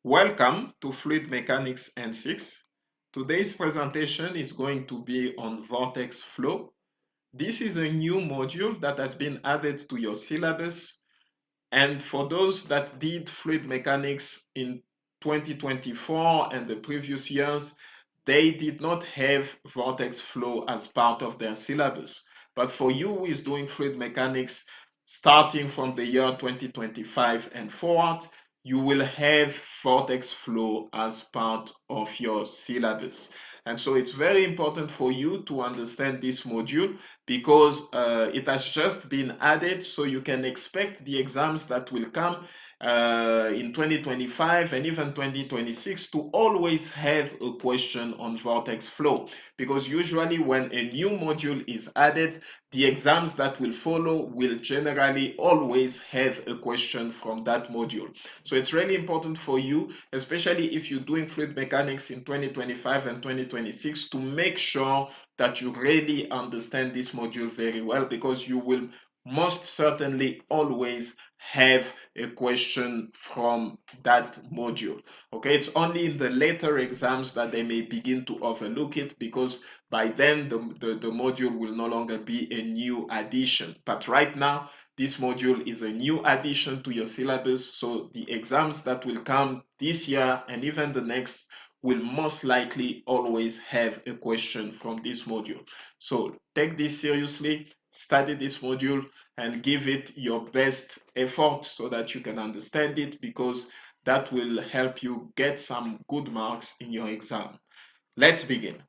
Welcome to Fluid Mechanics N6. Today's presentation is going to be on vortex flow. This is a new module that has been added to your syllabus. And for those that did fluid mechanics in 2024 and the previous years, they did not have vortex flow as part of their syllabus. But for you who is doing fluid mechanics starting from the year 2025 and forward, you will have vortex flow as part of your syllabus. And so it's very important for you to understand this module because it has just been added, so you can expect the exams that will come in 2025 and even 2026 to always have a question on vortex flow, because usually when a new module is added, the exams that will follow will generally always have a question from that module. So it's really important for you, especially if you're doing fluid mechanics in 2025 and 2026, to make sure that you really understand this module very well, because you will most certainly always have a question from that module. Okay, it's only in the later exams that they may begin to overlook it, because by then the module will no longer be a new addition. But right now, this module is a new addition to your syllabus, so the exams that will come this year and even the next will most likely always have a question from this module. So take this seriously, study this module, and give it your best effort so that you can understand it, because that will help you get some good marks in your exam. Let's begin.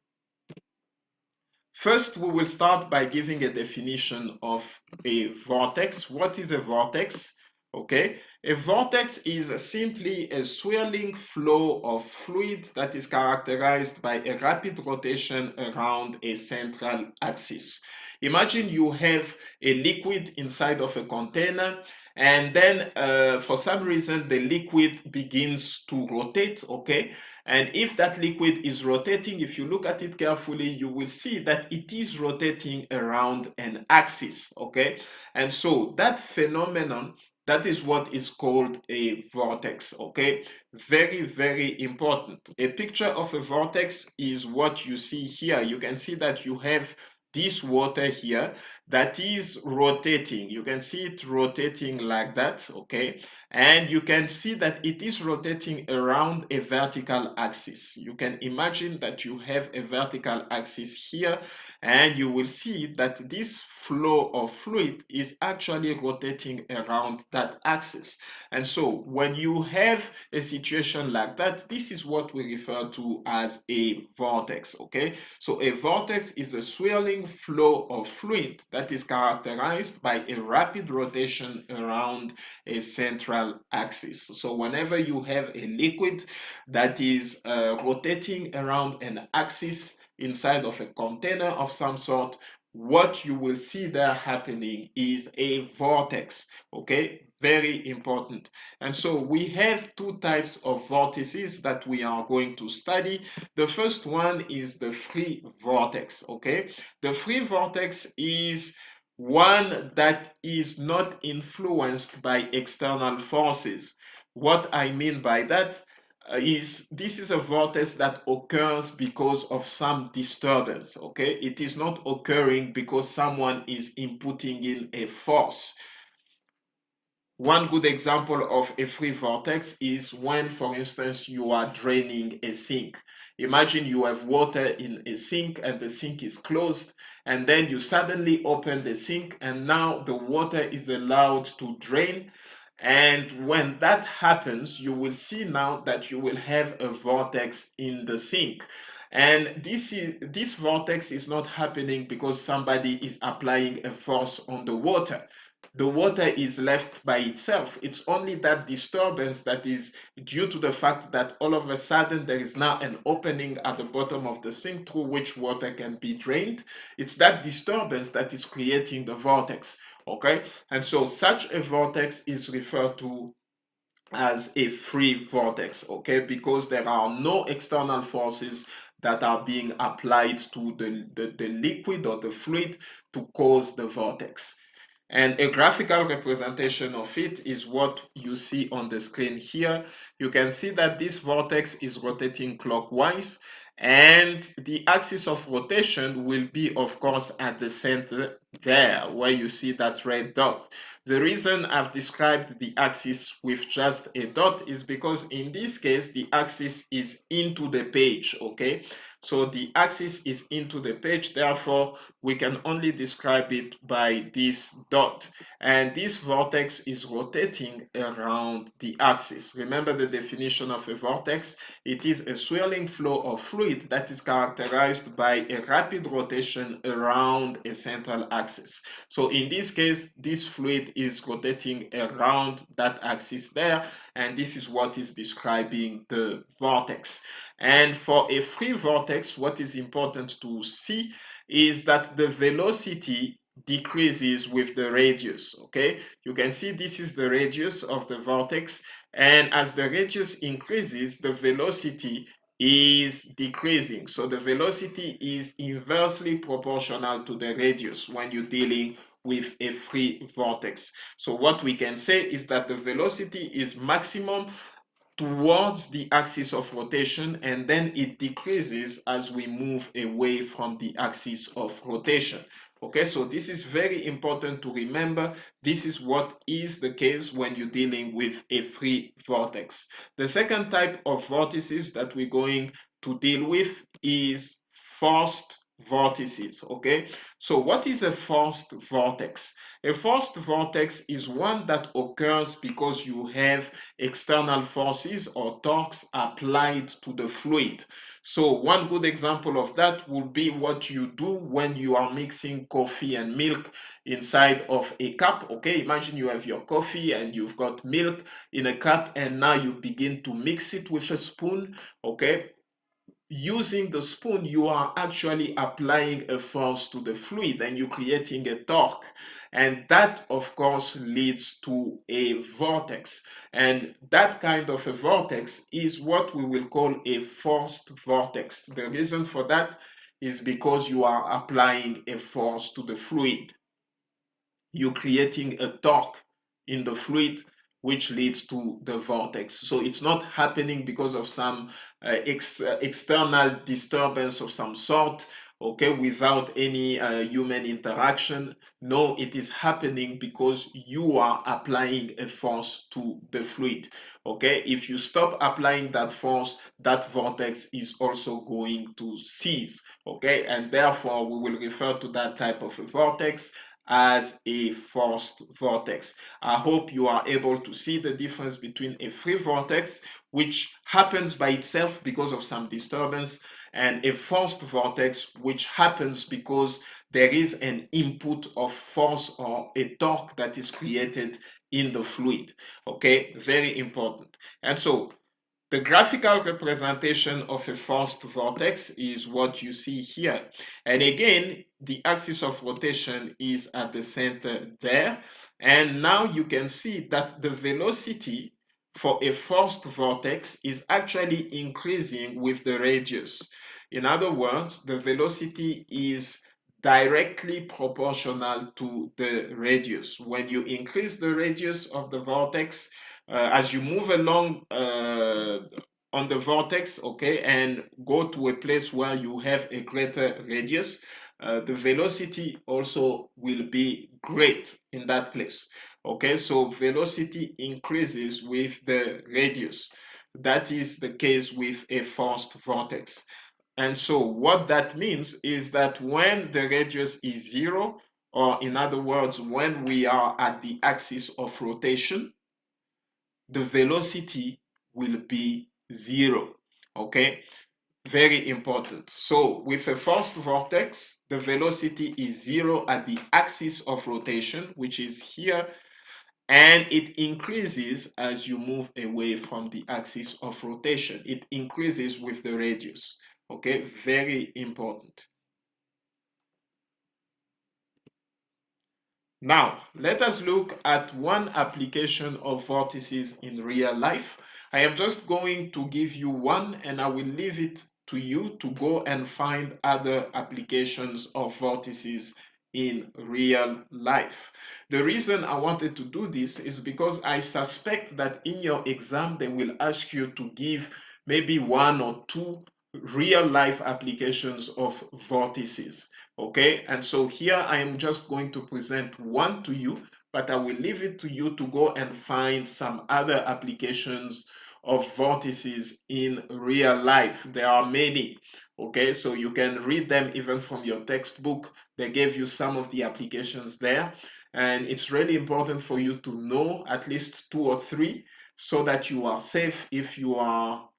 First, we will start by giving a definition of a vortex. What is a vortex? Okay, a vortex is simply a swirling flow of fluid that is characterized by a rapid rotation around a central axis. Imagine you have a liquid inside of a container, and then for some reason the liquid begins to rotate, okay? And if that liquid is rotating, if you look at it carefully, you will see that it is rotating around an axis, okay? And so that phenomenon, that is what is called a vortex, okay? Very, very important. A picture of a vortex is what you see here. You can see that you have this water here that is rotating. You can see it rotating like that, okay? And you can see that it is rotating around a vertical axis. You can imagine that you have a vertical axis here, and you will see that this flow of fluid is actually rotating around that axis. And so when you have a situation like that, this is what we refer to as a vortex, okay? So a vortex is a swirling flow of fluid that is characterized by a rapid rotation around a central axis. So whenever you have a liquid that is rotating around an axis inside of a container of some sort, what you will see there happening is a vortex, okay? Very important. And so we have two types of vortices that we are going to study. The first one is the free vortex, okay? The free vortex is one that is not influenced by external forces. What I mean by that is this is a vortex that occurs because of some disturbance, okay? It is not occurring because someone is inputting in a force. One good example of a free vortex is when, for instance, you are draining a sink. Imagine you have water in a sink and the sink is closed, and then you suddenly open the sink and now the water is allowed to drain. And when that happens, you will see now that you will have a vortex in the sink. And this vortex is not happening because somebody is applying a force on the water. The water is left by itself. It's only that disturbance that is due to the fact that all of a sudden there is now an opening at the bottom of the sink through which water can be drained. It's that disturbance that is creating the vortex, okay? And so such a vortex is referred to as a free vortex, okay? Because there are no external forces that are being applied to the liquid or the fluid to cause the vortex. And a graphical representation of it is what you see on the screen here. You can see that this vortex is rotating clockwise, and the axis of rotation will be, of course, at the center there, where you see that red dot. The reason I've described the axis with just a dot is because in this case, the axis is into the page, okay? So the axis is into the page, therefore, we can only describe it by this dot. And this vortex is rotating around the axis. Remember the definition of a vortex? It is a swirling flow of fluid that is characterized by a rapid rotation around a central axis. So in this case, this fluid is rotating around that axis there, and this is what is describing the vortex. And for a free vortex, what is important to see is that the velocity decreases with the radius, okay? You can see this is the radius of the vortex, and as the radius increases, the velocity is decreasing. So the velocity is inversely proportional to the radius when you're dealing with a free vortex. So what we can say is that the velocity is maximum towards the axis of rotation, and then it decreases as we move away from the axis of rotation. Okay, so this is very important to remember. This is what is the case when you're dealing with a free vortex. The second type of vortices that we're going to deal with is forced vortices. Okay, so what is a forced vortex? A forced vortex is one that occurs because you have external forces or torques applied to the fluid. So one good example of that would be what you do when you are mixing coffee and milk inside of a cup. Okay, imagine you have your coffee and you've got milk in a cup, and now you begin to mix it with a spoon. Okay, using the spoon, you are actually applying a force to the fluid and you're creating a torque. And that, of course, leads to a vortex. And that kind of a vortex is what we will call a forced vortex. The reason for that is because you are applying a force to the fluid. You're creating a torque in the fluid, which leads to the vortex. So it's not happening because of some external disturbance of some sort, okay, without any human interaction. No, it is happening because you are applying a force to the fluid. Okay, if you stop applying that force, that vortex is also going to cease. Okay, and therefore we will refer to that type of a vortex as a forced vortex. I hope you are able to see the difference between a free vortex, which happens by itself because of some disturbance, and a forced vortex, which happens because there is an input of force or a torque that is created in the fluid. Okay, very important. And so the graphical representation of a forced vortex is what you see here. And again, the axis of rotation is at the center there. And now you can see that the velocity for a forced vortex is actually increasing with the radius. In other words, the velocity is directly proportional to the radius. When you increase the radius of the vortex, as you move along on the vortex, okay, and go to a place where you have a greater radius, the velocity also will be great in that place. Okay, so velocity increases with the radius. That is the case with a forced vortex. And so what that means is that when the radius is zero, or in other words, when we are at the axis of rotation, the velocity will be zero. Okay, very important. So with a forced vortex, the velocity is zero at the axis of rotation, which is here, and it increases as you move away from the axis of rotation. It increases with the radius. Okay, very important. Now, let us look at one application of vortices in real life. I am just going to give you one, and I will leave it to you to go and find other applications of vortices in real life. The reason I wanted to do this is because I suspect that in your exam they will ask you to give maybe one or two real life applications of vortices. Okay, and so here I am just going to present one to you, but I will leave it to you to go and find some other applications of vortices in real life. There are many. Okay, so you can read them even from your textbook. They gave you some of the applications there, and it's really important for you to know at least two or three so that you are safe if you are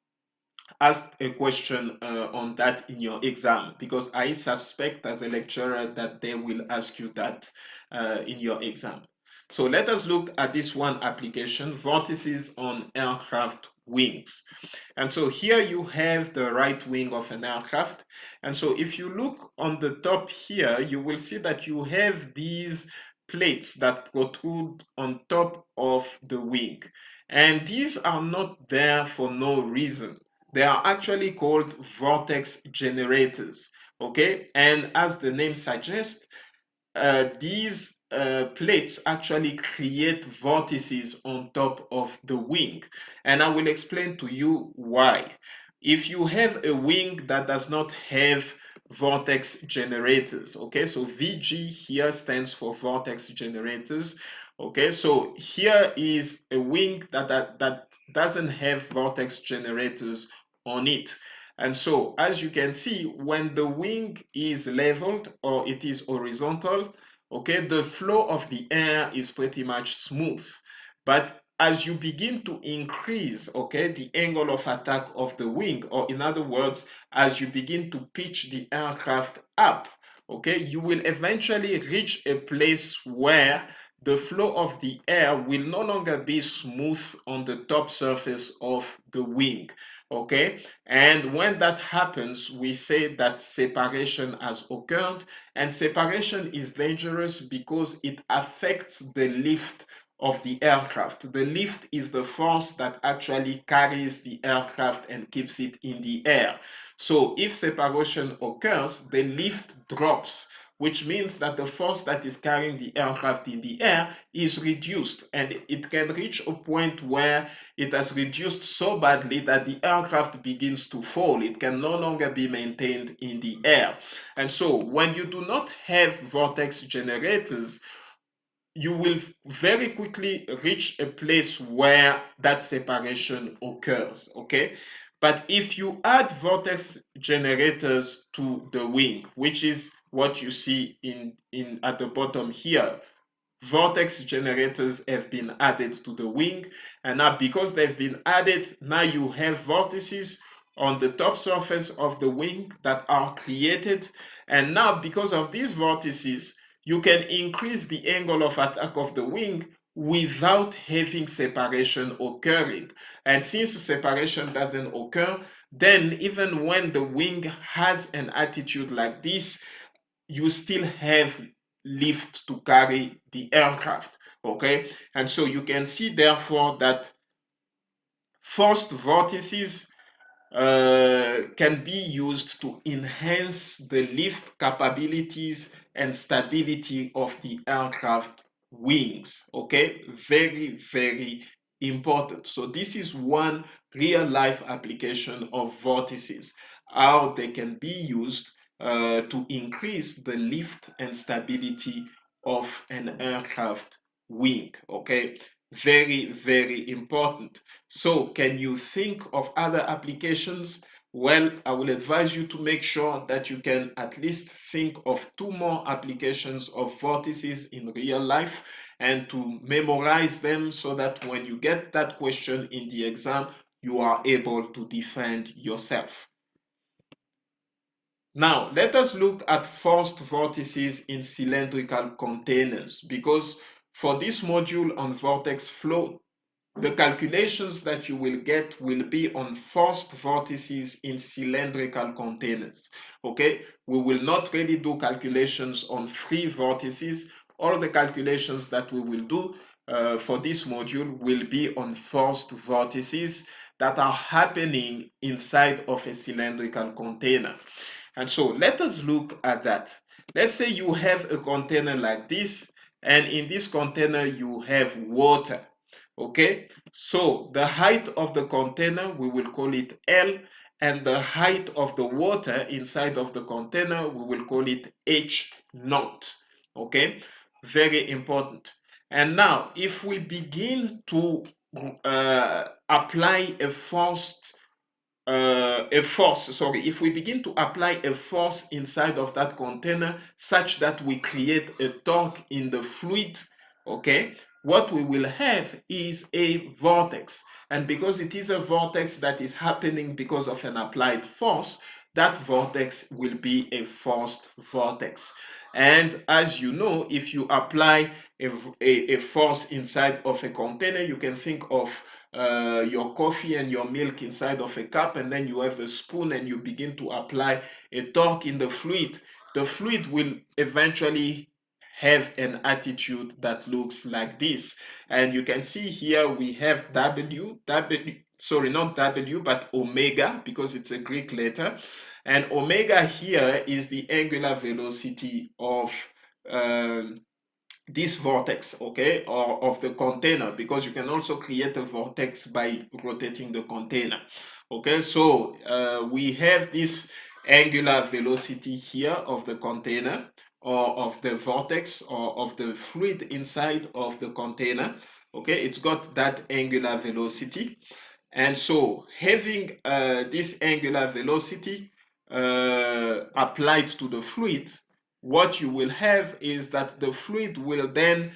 asked a question on that in your exam, because I suspect as a lecturer that they will ask you that in your exam. So let us look at this one application, vortices on aircraft wings. And so here you have the right wing of an aircraft. And so if you look on the top here, you will see that you have these plates that protrude on top of the wing. And these are not there for no reason. They are actually called vortex generators, okay? And as the name suggests, these plates actually create vortices on top of the wing. And I will explain to you why. If you have a wing that does not have vortex generators, okay, so VG here stands for vortex generators. Okay, so here is a wing that doesn't have vortex generators on it. And so, as you can see, when the wing is leveled or it is horizontal, okay, the flow of the air is pretty much smooth. But as you begin to increase, okay, the angle of attack of the wing, or in other words, as you begin to pitch the aircraft up, okay, you will eventually reach a place where the flow of the air will no longer be smooth on the top surface of the wing. Okay, and when that happens, we say that separation has occurred, and separation is dangerous because it affects the lift of the aircraft. The lift is the force that actually carries the aircraft and keeps it in the air. So if separation occurs, the lift drops, which means that the force that is carrying the aircraft in the air is reduced, and it can reach a point where it has reduced so badly that the aircraft begins to fall. It can no longer be maintained in the air. And so when you do not have vortex generators, you will very quickly reach a place where that separation occurs, okay? But if you add vortex generators to the wing, which is what you see in at the bottom here, vortex generators have been added to the wing, and now because they've been added, now you have vortices on the top surface of the wing that are created, and now because of these vortices, you can increase the angle of attack of the wing without having separation occurring. And since separation doesn't occur, then even when the wing has an attitude like this, you still have lift to carry the aircraft, okay? And so you can see therefore that forced vortices can be used to enhance the lift capabilities and stability of the aircraft wings, okay? Very, very important. So this is one real life application of vortices, how they can be used to increase the lift and stability of an aircraft wing, okay? Very, very important. So can you think of other applications? Well, I will advise you to make sure that you can at least think of two more applications of vortices in real life and to memorize them so that when you get that question in the exam, you are able to defend yourself. Now, let us look at forced vortices in cylindrical containers, because for this module on vortex flow, the calculations that you will get will be on forced vortices in cylindrical containers. Okay, we will not really do calculations on free vortices. All the calculations that we will do for this module will be on forced vortices that are happening inside of a cylindrical container. And so let us look at that. let's say you have a container like this, and in this container you have water. Okay, so the height of the container, we will call it L, and the height of the water inside of the container, we will call it H naught. Okay, very important. And now, if we begin to apply if we begin to apply a force inside of that container such that we create a torque in the fluid, okay, what we will have is a vortex. And because it is a vortex that is happening because of an applied force, that vortex will be a forced vortex. And as you know, if you apply a force inside of a container, you can think of your coffee and your milk inside of a cup, and then you have a spoon and you begin to apply a torque in the fluid. The fluid will eventually have an attitude that looks like this. And you can see here we have sorry, not W, but omega, because it's a Greek letter. And omega here is the angular velocity of this vortex, okay, or of the container, because you can also create a vortex by rotating the container. Okay, so we have this angular velocity here of the container, or of the vortex, or of the fluid inside of the container. Okay, it's got that angular velocity. And so having this angular velocity applied to the fluid, what you will have is that the fluid will then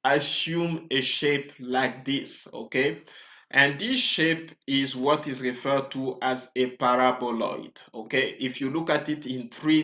assume a shape like this, okay? And this shape is what is referred to as a paraboloid, okay? If you look at it in 3